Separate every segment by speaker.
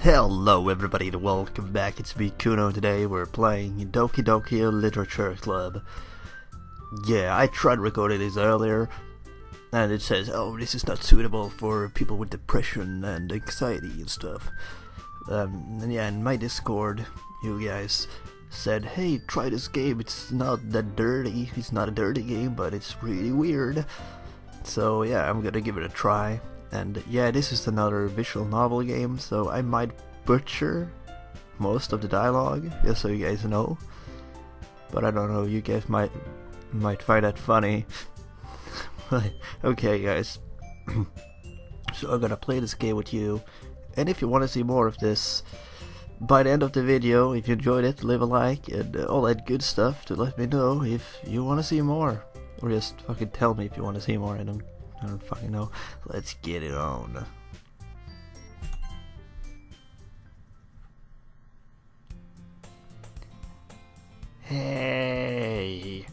Speaker 1: Hello everybody and welcome back. It's me, Kuno. Today we're playing DOKI Literature Club. Yeah, I tried recording this earlier and it says, oh, this is not suitable for people with depression and anxiety and stuff. And yeah, in my Discord, you guys said, hey, try this game. It's not that dirty. It's not a dirty game, but it's really weird. So yeah, I'm gonna give it a try. And yeah, this is another visual novel game, so I might butcher most of the dialogue, just so you guys know. But I don't know, you guys might find that funny. Okay guys, so I'm gonna play this game with you, and if you want to see more of this, by the end of the video, if you enjoyed it, leave a like and all that good stuff to let me know if you want to see more. Or just fucking tell me if you want to see more. I don't fucking know. Let's get it on. Hey!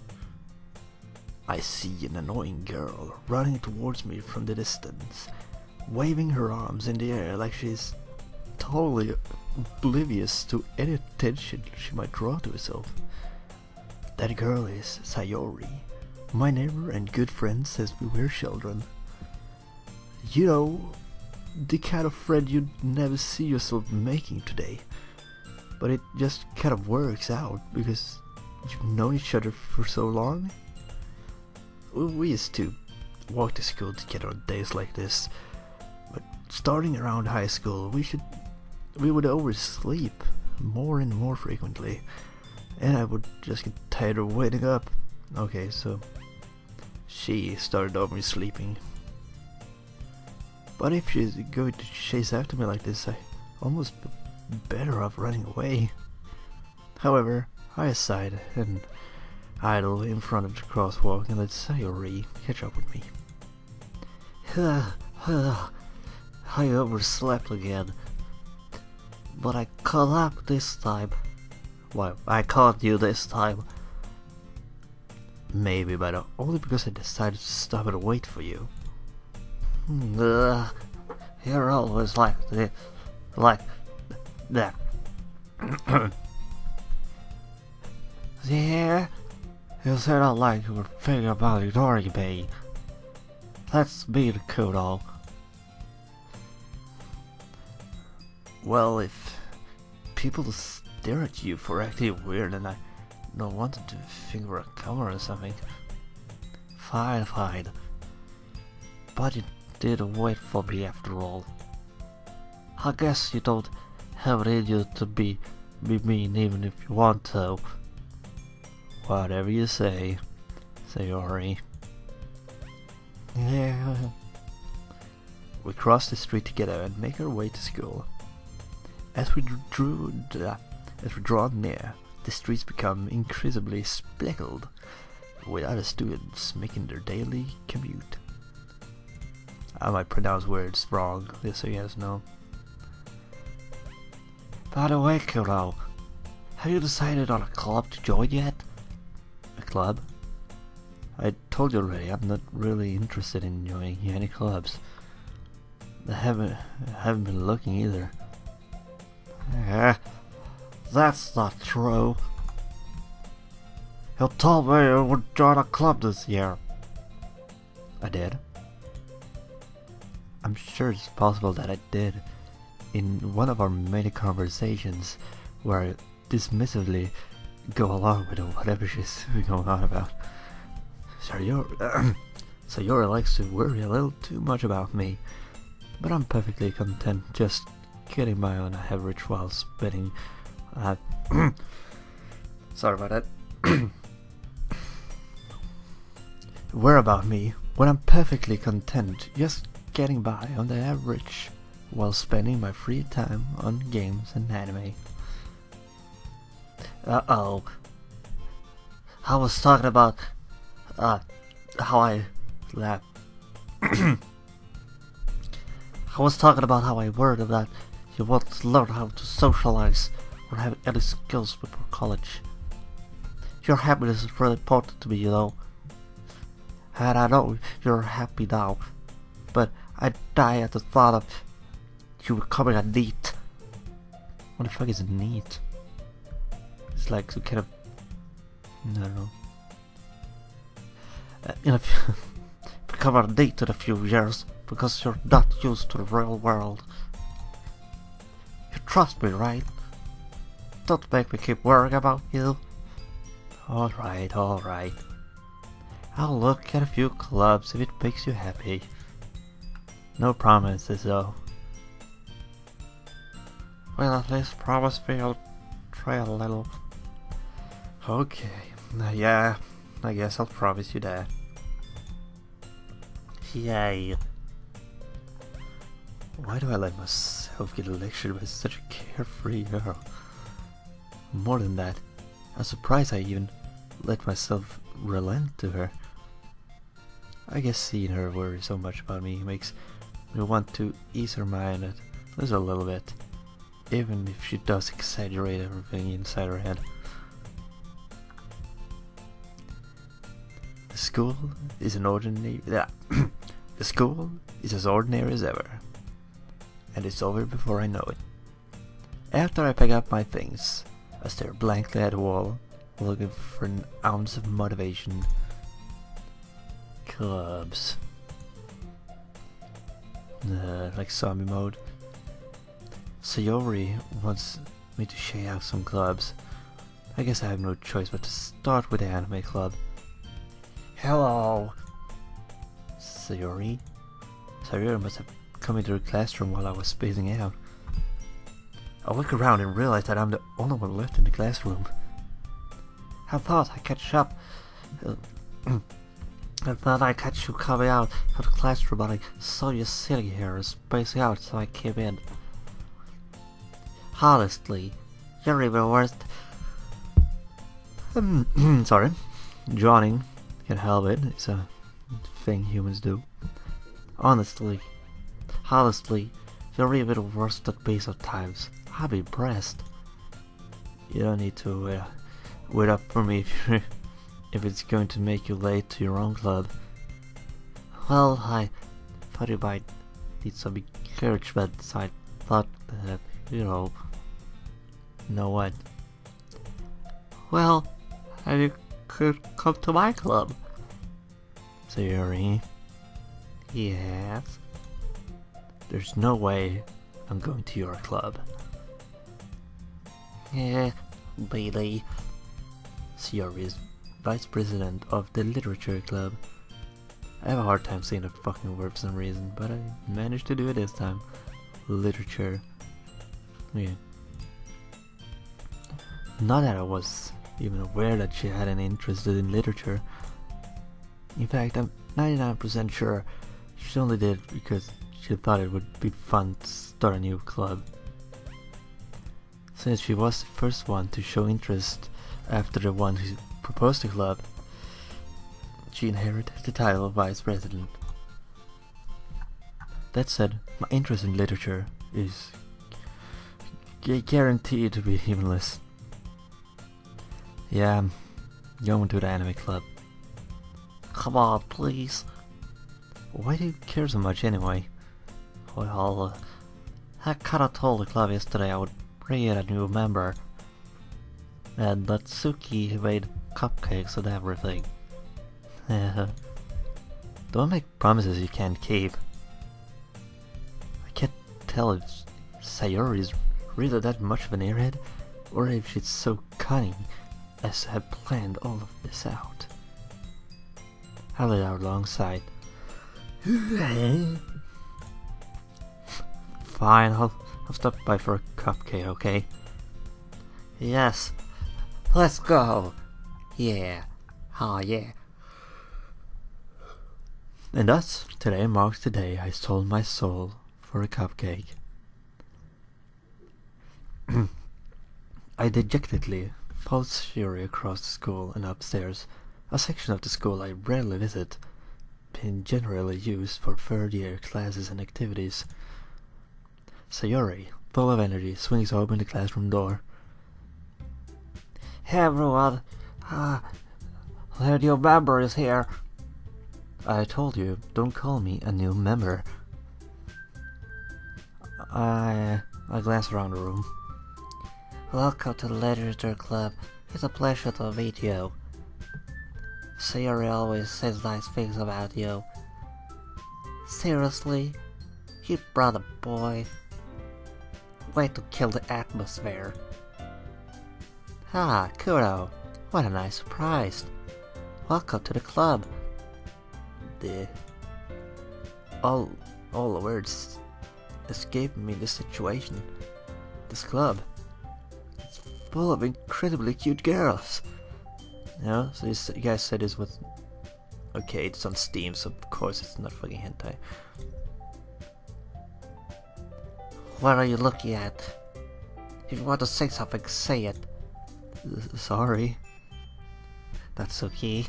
Speaker 1: I see an annoying girl running towards me from the distance, waving her arms in the air like she's totally oblivious to any attention she might draw to herself. That girl is Sayori, my neighbor and good friend since we were children. You know, the kind of friend you'd never see yourself making today. But it just kind of works out because you've known each other for so long. We used to walk to school together on days like this, but starting around high school we would oversleep more and more frequently, and I would just get tired of waiting up. Okay, so she started oversleeping. But if she's going to chase after me like this, I almost better off running away. However, I decide and idle in front of the crosswalk and let Sayori catch up with me. I overslept again, but I caught up this time. Well, I caught you this time. Maybe, but only because I decided to stop and wait for you. You're always like this, like that. Yeah, you said I like you were thinking about ignoring me. Let's be the Kuno. Well, if people stare at you for acting weird and I don't want to finger a camera or something. Fine. But you did wait for me after all. I guess you don't have it in you to be mean even if you want to. Whatever you say, Sayori. Yeah. We crossed the street together and make our way to school. As we draw near, the streets become increasingly speckled with other students making their daily commute. I might pronounce words wrong, just so you guys know. By the way, Kuno, have you decided on a club to join yet? A club? I told you already, I'm not really interested in joining any clubs. I haven't been looking either. That's not true. You told me you would join a club this year. I did. I'm sure it's possible that I did. In one of our many conversations where I dismissively go along with whatever she's going on about. Sayori likes to worry a little too much about me, but I'm perfectly content just getting by on average while spending sorry about that. Where about me when I'm perfectly content just getting by on the average while spending my free time on games and anime. Uh-oh. I was talking about how I was talking about how I worried that you want to learn how to socialize or have any skills before college. Your happiness is really important to me, you know. And I know you're happy now, but I die at the thought of you becoming a NEET What the fuck is neat? It's like some kind of... I don't know. In a few... become addicted a few years because you're not used to the real world. You trust me, right? Don't make me keep worrying about you. Alright, alright. I'll look at a few clubs if it makes you happy. No promises though. Well, at least promise me I'll try a little. Okay, yeah, I guess I'll promise you that. Yay. Why do I let myself get lectured by such a carefree girl? More than that, I'm surprised I even let myself relent to her. I guess seeing her worry so much about me makes me want to ease her mind at least a little bit, even if she does exaggerate everything inside her head. The school is an ordinary... The school is as ordinary as ever, and it's over before I know it. After I pick up my things, I stare blankly at the wall, looking for an ounce of motivation. Clubs. Like zombie mode. Sayori wants me to check out some clubs. I guess I have no choice but to start with the anime club. Hello! Sayori? Sayori must have come into her classroom while I was spacing out. I look around and realize that I'm the only one left in the classroom. I thought I'd catch up. I thought I'd catch you coming out of the classroom, but I saw you sitting here and spacing out, so I came in. Honestly, you're even worse. Sorry. Yawning. Can't help it. It's a thing humans do. Honestly, you're even worse at base of times. I'm impressed. You don't need to wait up for me if it's going to make you late to your own club. Well, I thought you might need some encouragement, so I thought that, you know what? Well, you could come to my club. Sayori? Yes? There's no way I'm going to your club. Yeah, Bailey. Sayori is vice president of the literature club. I have a hard time saying that fucking word for some reason, but I managed to do it this time. Literature. Yeah. Not that I was even aware that she had an interest in literature. In fact, I'm 99% sure she only did it because she thought it would be fun to start a new club. Since she was the first one to show interest after the one who proposed the club, she inherited the title of vice president. That said, my interest in literature is guaranteed to be even less. Yeah, I'm going to the anime club. Come on, please. Why do you care so much anyway? Well, I kinda told the club yesterday I would bring in a new member. And Natsuki made cupcakes and everything. Don't make promises you can't keep. I can't tell if Sayori is really that much of an airhead, or if she's so cunning as to have planned all of this out. I let out a long sigh. Fine, I'll stop by for a cupcake, okay? Yes, let's go! Yeah, oh yeah. And thus, today marks the day I sold my soul for a cupcake. I dejectedly followed Sayori across the school and upstairs, a section of the school I rarely visit, being generally used for third-year classes and activities. Sayori, full of energy, swings open the classroom door. Hey everyone, the new member is here. I told you, don't call me a new member. I glance around the room.
Speaker 2: Welcome to the Literature Club. It's a pleasure to meet you. Sayori always says nice things about you. Seriously? You brought a boy? Way to kill the atmosphere. Ah, Kuro. What a nice surprise. Welcome to the club.
Speaker 1: All the words escape me in this situation. This club. It's full of incredibly cute girls. You know, so you guys said this was... Okay, it's on Steam, so of course it's not fucking hentai.
Speaker 2: What are you looking at? If you want to say something, say it.
Speaker 1: Sorry.
Speaker 2: That's okay.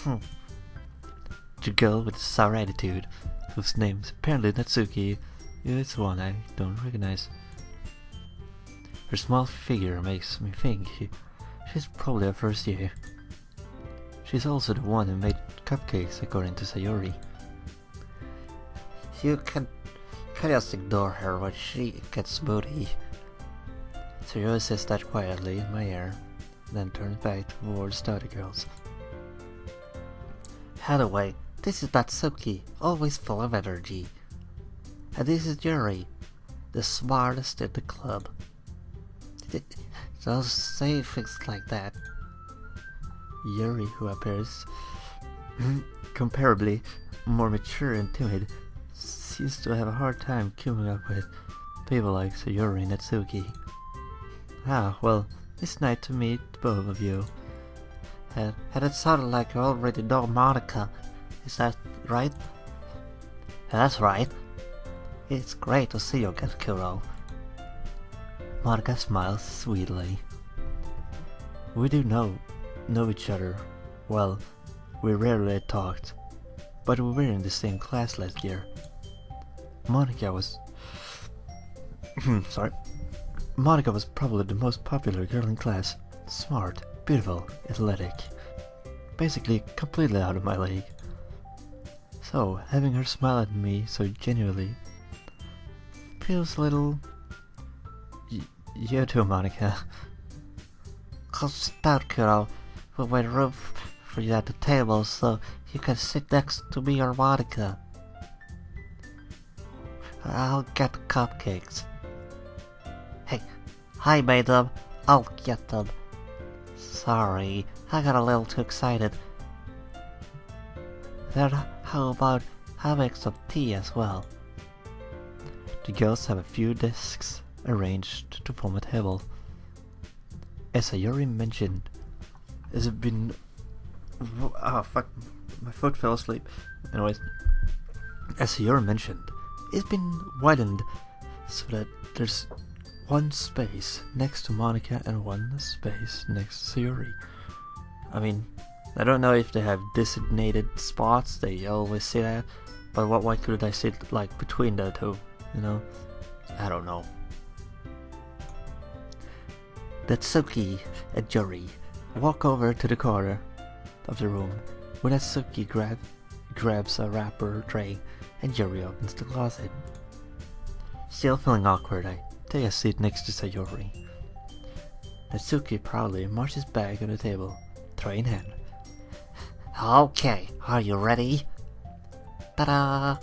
Speaker 1: The girl with the sour attitude, whose name's apparently Natsuki, is one I don't recognize. Her small figure makes me think she's probably a first year. She's also the one who made cupcakes, according to Sayori.
Speaker 2: You can just ignore her when she gets moody.
Speaker 1: Sayori says that quietly in my ear, then turns back towards the other girls.
Speaker 2: Anyway, this is Natsuki, always full of energy. And this is Yuri, the smartest in the club. Don't say things like that.
Speaker 1: Yuri, who appears comparably more mature and timid, seems to have a hard time keeping up with people like Sayori and Natsuki. Ah, well, it's nice to meet both of you.
Speaker 2: And it sounded like you already know Monica. Is that right? That's right. It's great to see you again, Kuro.
Speaker 1: Monica smiles sweetly. We do know each other. Well, we rarely talked, but we were in the same class last year. Monica was... sorry. Monica was probably the most popular girl in class. Smart, beautiful, athletic. Basically completely out of my league. So, having her smile at me so genuinely feels a little... You too, Monica.
Speaker 2: Sit down, Kuro. We'll wait room for you at the table so you can sit next to me or Monica. I'll get the cupcakes. Hey, I made them. I'll get them. Sorry, I got a little too excited. Then how about having some tea as well?
Speaker 1: The girls have a few desks arranged to form a table. As Sayori mentioned, has been... Oh fuck, my foot fell asleep. Anyways, as Sayori mentioned, it's been widened so that there's one space next to Monica and one space next to Sayori. I mean, I don't know if they have designated spots, they always say that, but why couldn't I sit like between the two, you know? I don't know.
Speaker 2: Natsuki and Yuri walk over to the corner of the room when Natsuki grabs a wrapper tray and Yuri opens the closet.
Speaker 1: Still feeling awkward, I take a seat next to Sayori. Natsuki proudly marches back on the table, tray in hand.
Speaker 2: Okay, are you ready? Ta-da!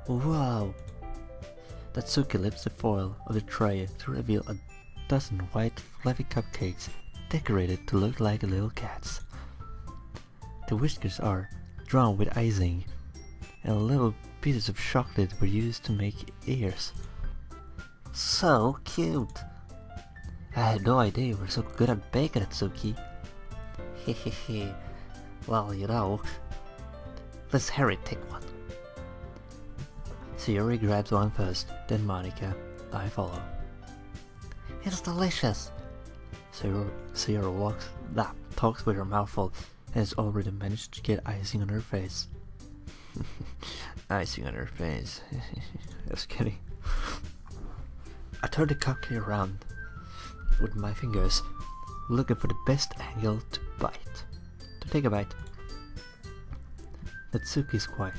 Speaker 1: Wow! Natsuki lifts the foil of the tray to reveal a dozen white fluffy cupcakes decorated to look like little cats. The whiskers are drawn with icing, and little pieces of chocolate were used to make ears.
Speaker 2: So cute! I had no idea you were so good at baking, Natsuki. Hehehe. Well, you know. Let's hurry, take one.
Speaker 1: Sayori grabs one first, then Monica. I follow.
Speaker 2: It's delicious.
Speaker 1: Sayori talks with her mouth full and has already managed to get icing on her face. Icing on her face. Just kidding. I turn the cupcake around with my fingers, looking for the best angle to take a bite. Natsuki's quiet.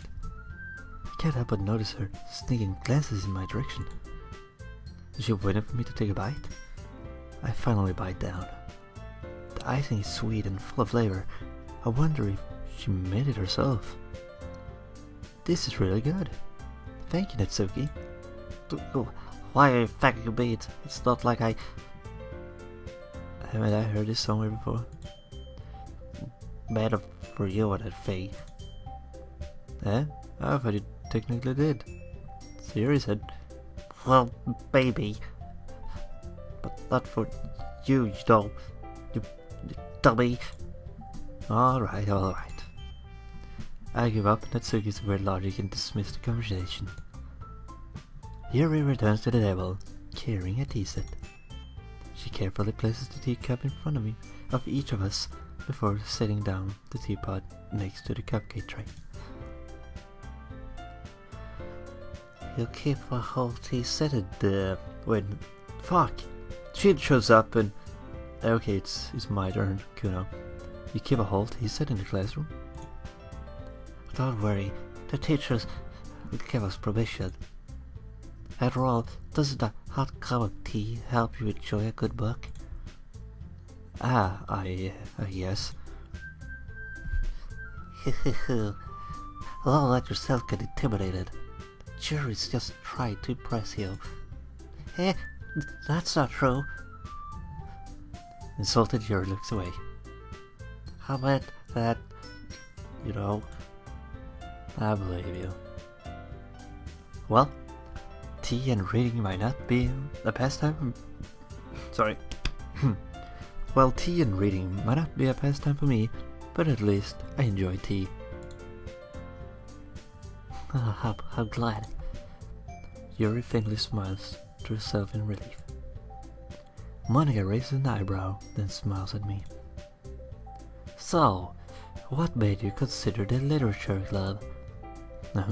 Speaker 1: I can't help but notice her sneaking glances in my direction. Is she waiting for me to take a bite? I finally bite down. The icing is sweet and full of flavor. I wonder if she made it herself. This is really good. Thank you, Natsuki.
Speaker 2: Why are you thanking me? It's not like I...
Speaker 1: Haven't I heard this somewhere before?
Speaker 2: Made up for you and that fee.
Speaker 1: Eh? I thought you technically did. Siri said.
Speaker 2: Well, maybe. But not for you, you know. You dummy.
Speaker 1: Alright. I give up. Natsuki's weird logic and dismiss the conversation. Yuri returns to the table, carrying a tea set. She carefully places the teacup in front of each of us before setting down the teapot next to the cupcake tray.
Speaker 2: You keep a whole tea set in the...
Speaker 1: Wait, fuck! She shows up and... Okay, it's my turn, Kuno. You keep a whole tea set in the classroom?
Speaker 2: Don't worry, the teachers will give us permission. After all, doesn't a hot cup of tea help you enjoy a good book?
Speaker 1: Yes.
Speaker 2: Don't let yourself get intimidated. Jury's just trying to impress you. That's not true.
Speaker 1: Insulted Yuri looks away.
Speaker 2: I meant that,
Speaker 1: you know, I believe you. Well, tea and reading might not be a pastime. Sorry. Well, tea and reading might not be a pastime for me, but at least I enjoy tea.
Speaker 2: I'm glad.
Speaker 1: Yuri faintly smiles to herself in relief. Monica raises an eyebrow, then smiles at me.
Speaker 2: So, what made you consider the literature club?
Speaker 1: I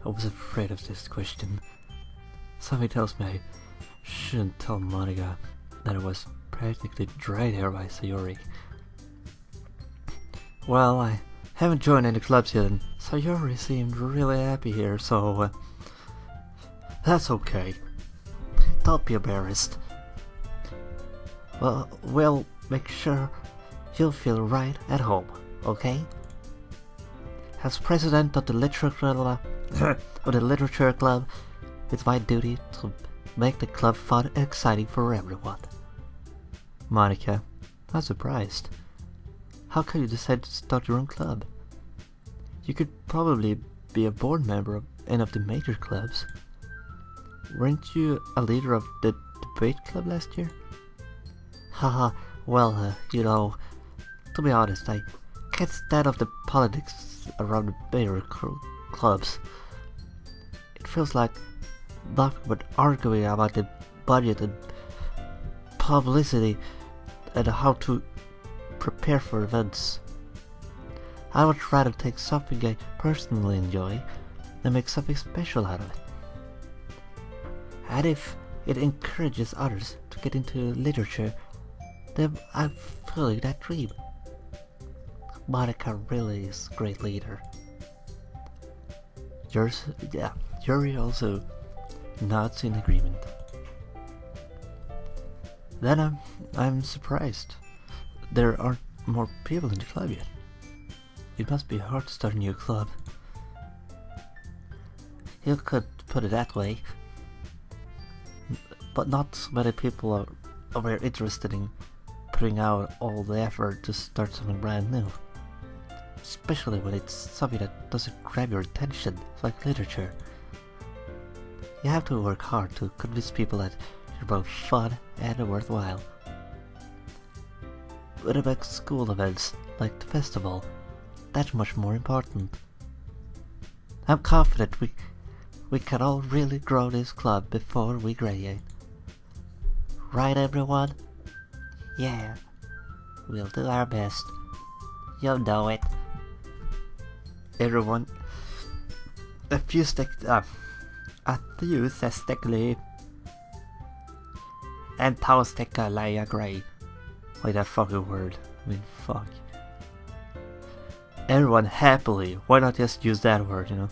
Speaker 1: was afraid of this question. Something tells me I shouldn't tell Monica that I was practically dragged here by Sayori. Well, I haven't joined any clubs yet, and Sayori seemed really happy here, so that's okay.
Speaker 2: Don't be embarrassed. Well, we'll make sure you'll feel right at home, okay? As president of the literature club, it's my duty to make the club fun and exciting for everyone.
Speaker 1: Monica, I'm surprised. How could you decide to start your own club? You could probably be a board member of any of the major clubs. Weren't you a leader of the debate club last year?
Speaker 2: Haha, well, you know, to be honest, I can't stand off the politics around the major clubs. It feels like nothing but arguing about the budget and publicity and how to prepare for events. I would rather take something I personally enjoy and make something special out of it. And if it encourages others to get into literature, then I'm fulfilling that dream. Monica really is a great leader.
Speaker 1: Yuri also nods in agreement. Then I'm surprised. There aren't more people in the club yet. It must be hard to start a new club.
Speaker 2: You could put it that way. But not many people are interested in putting out all the effort to start something brand new. Especially when it's something that doesn't grab your attention, like literature. You have to work hard to convince people that you're both fun and worthwhile. What about school events, like the festival? That's much more important. I'm confident we can all really grow this club before we graduate. Right, everyone? Yeah, we'll do our best. You know it.
Speaker 1: Everyone enthusiastically agree. Like that fucking word. I mean, fuck. Everyone happily. Why not just use that word, you know?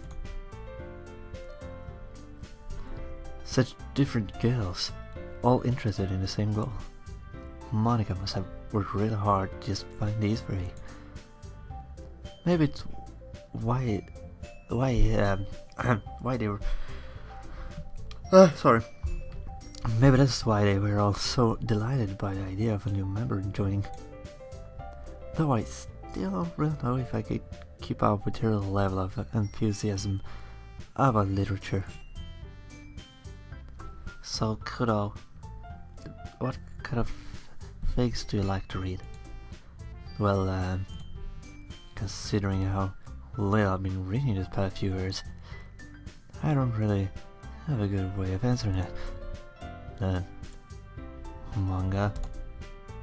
Speaker 1: Such different girls. all interested in the same goal. Monica must have worked really hard to just find these three. Maybe it's why they were sorry. Maybe that's why they were all so delighted by the idea of a new member joining. Though I still don't really know if I could keep up with her level of enthusiasm about literature.
Speaker 2: So, Kuno, what kind of things do you like to read?
Speaker 1: Well, considering how little I've been reading these past few years, I don't really have a good way of answering it. Manga,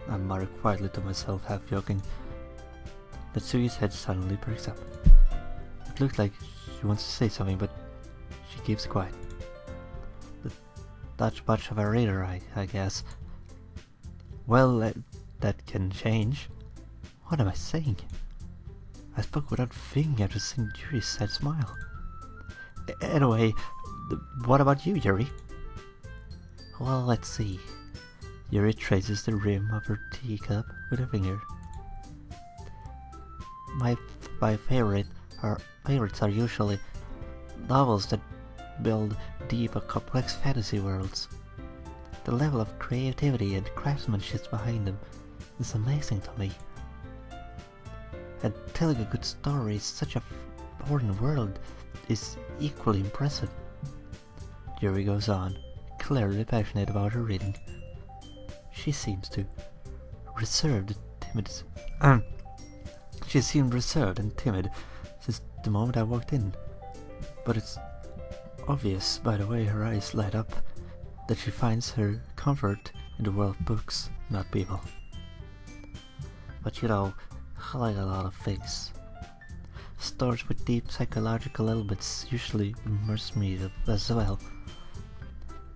Speaker 1: I muttered quietly to myself, half joking. Natsuki's head suddenly perks up. It looked like she wants to say something, but she keeps quiet. That's much of a reader, I guess. Well, that can change. What am I saying? I spoke without thinking after seeing Yuri's sad smile. Anyway, what about you, Yuri?
Speaker 2: Well, let's see.
Speaker 1: Yuri traces the rim of her teacup with her finger.
Speaker 2: My favorites are usually novels that build deep and complex fantasy worlds. The level of creativity and craftsmanship behind them is amazing to me. And telling a good story in such a foreign world is equally impressive.
Speaker 1: Yuri goes on, clearly passionate about her reading. She seemed reserved and timid since the moment I walked in, but it's obvious by the way her eyes light up that she finds her comfort in the world of books, not people.
Speaker 2: But you know, I like a lot of things. Stories with deep psychological elements usually immerse me as well.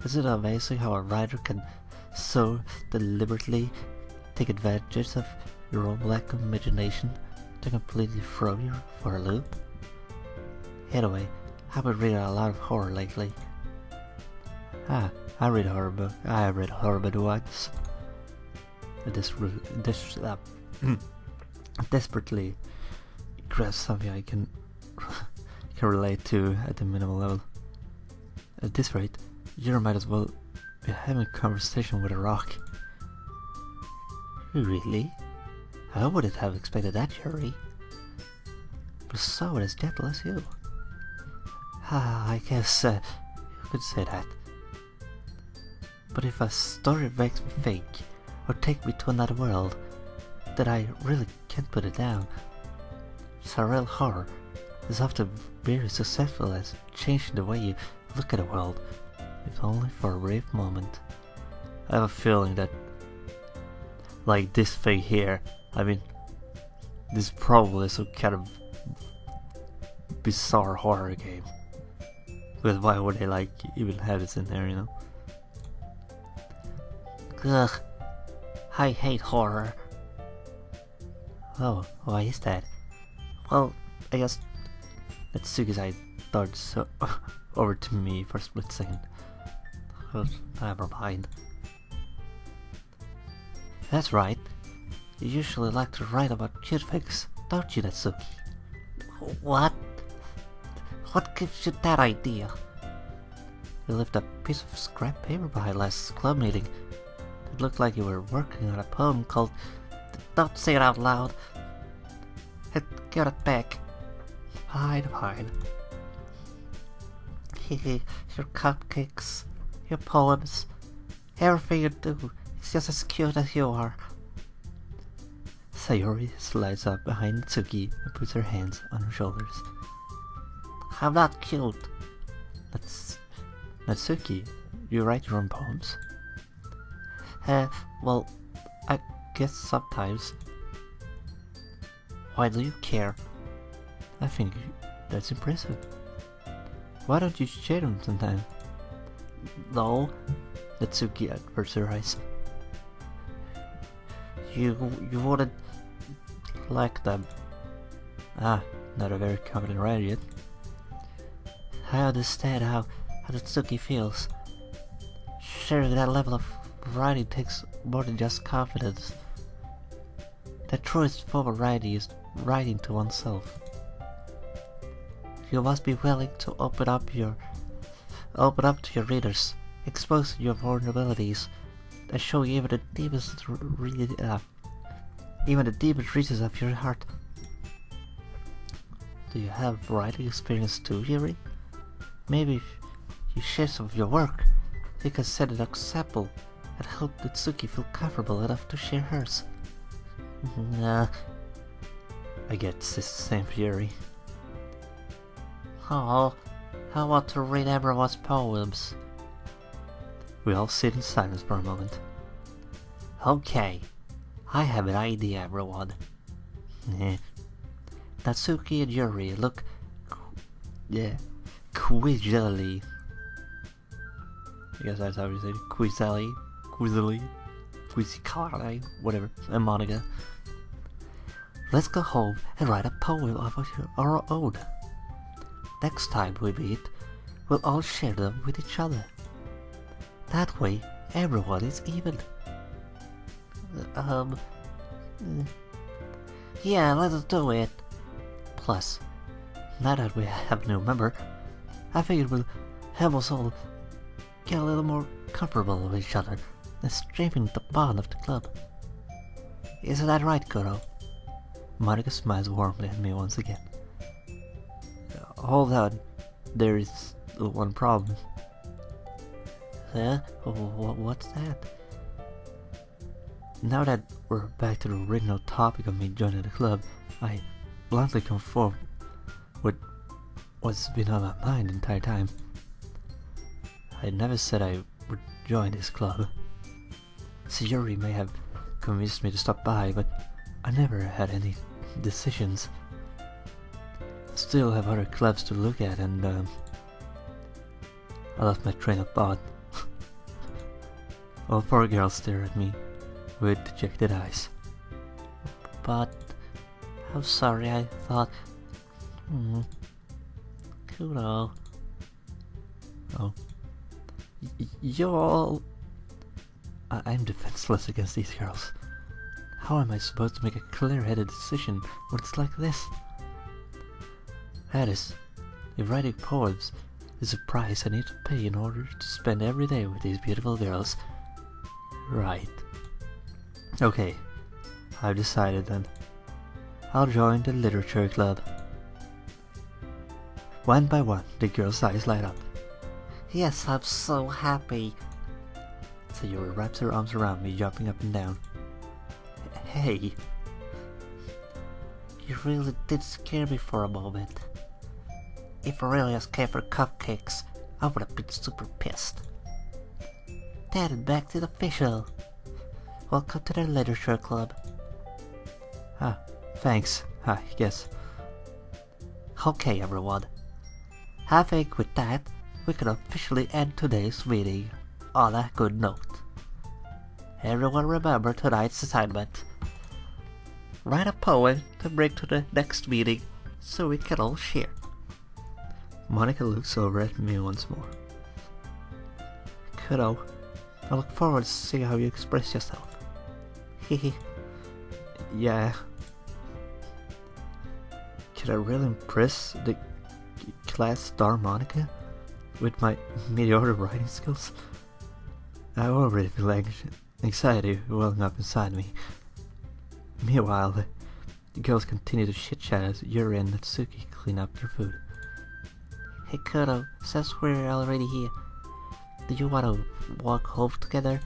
Speaker 2: Is it amazing how a writer can so deliberately take advantage of your own lack of imagination to completely throw you for a loop? Anyway, I've been reading a lot of horror lately.
Speaker 1: I read horror book. I read horror book once. Desperately grasp something I can relate to at the minimal level. At this rate, you might as well be having a conversation with a rock.
Speaker 2: Really? I wouldn't have expected that, Yuri.
Speaker 1: But so as gentle as you.
Speaker 2: I guess you could say that. But if a story makes me think, or take me to another world, then I really can't put it down. Surreal horror is often very successful at changing the way you look at the world, if only for a brief moment.
Speaker 1: I have a feeling that, like this thing here, I mean, this is probably some kind of bizarre horror game. But why would they like even have this in there, you know?
Speaker 2: Ugh, I hate horror.
Speaker 1: Oh, why is that?
Speaker 2: Well, I guess
Speaker 1: Natsuki's eye darted so over to me for a split second.
Speaker 2: But never mind.
Speaker 1: That's right.
Speaker 2: You usually like to write about cute things, don't you, Natsuki? What? What gives you that idea?
Speaker 1: You left a piece of scrap paper behind last club meeting. It looked like you were working on a poem called...
Speaker 2: Don't say it out loud. Give it back.
Speaker 1: Fine.
Speaker 2: Your cupcakes, your poems, everything you do is just as cute as you are.
Speaker 1: Sayori slides up behind Natsuki and puts her hands on her shoulders.
Speaker 2: I'm not cute.
Speaker 1: Natsuki, you write your own poems?
Speaker 2: Well, I guess sometimes. Why do you care?
Speaker 1: I think that's impressive. Why don't you share them sometime?
Speaker 2: No.
Speaker 1: Natsuki averts her eyes.
Speaker 2: You wouldn't like them.
Speaker 1: Not a very confident writer yet.
Speaker 2: I understand how Natsuki feels. Sharing that level of writing takes more than just confidence. The truest form of writing is writing to oneself. You must be willing to open up to your readers, expose your vulnerabilities, and show even the deepest reaches of your heart. Do you have writing experience too, Yuri? Maybe if you share some of your work, you can set an example and help Natsuki feel comfortable enough to share hers. Nah, I get this same Yuri. Oh, I want to read everyone's poems. We all sit in silence for a moment. Okay, I have an idea, everyone. Natsuki and Yuri look quizily. I guess that's how you say it. Quizily, whatever. And Monica. Let's go home and write a poem of our own. Next time we meet, we'll all share them with each other. That way, everyone is even. Yeah, let's do it. Plus, now that we have a new member, I figured we'll help us all get a little more comfortable with each other and strengthen the bond of the club. Isn't that right, Kuro? Monica smiles warmly at me once again. Hold on, there is one problem. Huh? What's that? Now that we're back to the original topic of me joining the club, I bluntly conform with what's been on my mind the entire time. I never said I would join this club. Sayuri may have convinced me to stop by, but I never had any decisions. Still have other clubs to look at, and I lost my train of thought. All four girls stare at me with dejected eyes. But I'm sorry, I thought. Kuno. Oh. You all. I'm defenseless against these girls. How am I supposed to make a clear-headed decision when it's like this? That is, if writing poems is a price I need to pay in order to spend every day with these beautiful girls. Right. Okay, I've decided then. I'll join the literature club. One by one, the girls' eyes light up. Yes, I'm so happy. Sayuri wraps her arms around me, jumping up and down. Hey, you really did scare me for a moment. If Aurelius came for cupcakes, I would have been super pissed. Then back to the official. Welcome to the literature club. Ah, thanks. I guess. Okay, everyone. I think with that, we can officially end today's meeting on a good note. Everyone remember tonight's assignment. Write a poem to bring to the next meeting so we can all share. Monica looks over at me once more. Kuno, I look forward to seeing how you express yourself. Hehe. Yeah. Can I really impress the class star Monica with my mediocre writing skills? I already feel anxiety welling up inside me. Meanwhile, the girls continue to chit-chat as Yuri and Natsuki clean up their food. Hey Kuno, since we're already here, do you want to walk home together?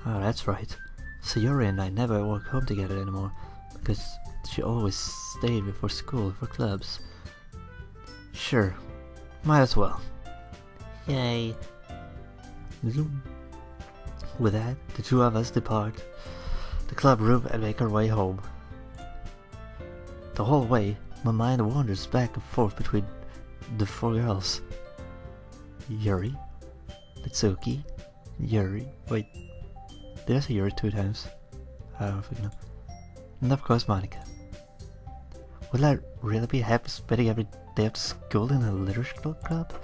Speaker 2: Oh, that's right. Sayuri and I never walk home together anymore, because she always stayed before school for clubs. Sure, might as well. Yay. With that, the two of us depart the club room and make our way home. The whole way, my mind wanders back and forth between the four girls. Yuri, Natsuki, Yuri, wait, did I say Yuri 2 times? I don't fucking know. And of course Monica. Will I really be happy spending every day after school in a literature club?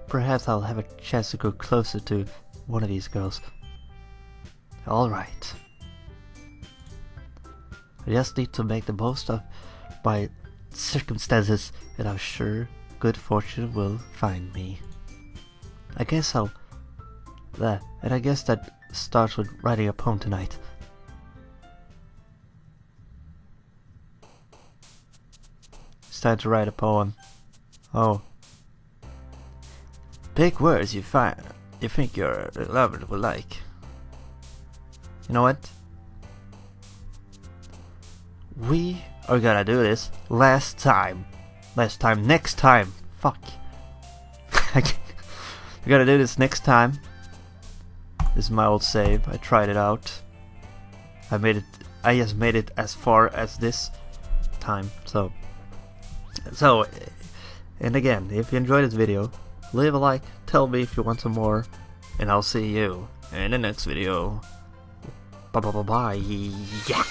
Speaker 2: Perhaps I'll have a chance to go closer to one of these girls. Alright. I just need to make the most of my circumstances, and I'm sure good fortune will find me. I guess that starts with writing a poem tonight. It's time to write a poem. Oh. Pick words you think your lover will like. You know what? We are gonna do this next time. Fuck. We're gonna do this next time. This is my old save. I tried it out. I just made it as far as this time. So, and again, if you enjoyed this video, leave a like, tell me if you want some more, and I'll see you in the next video. Bye. Yeah.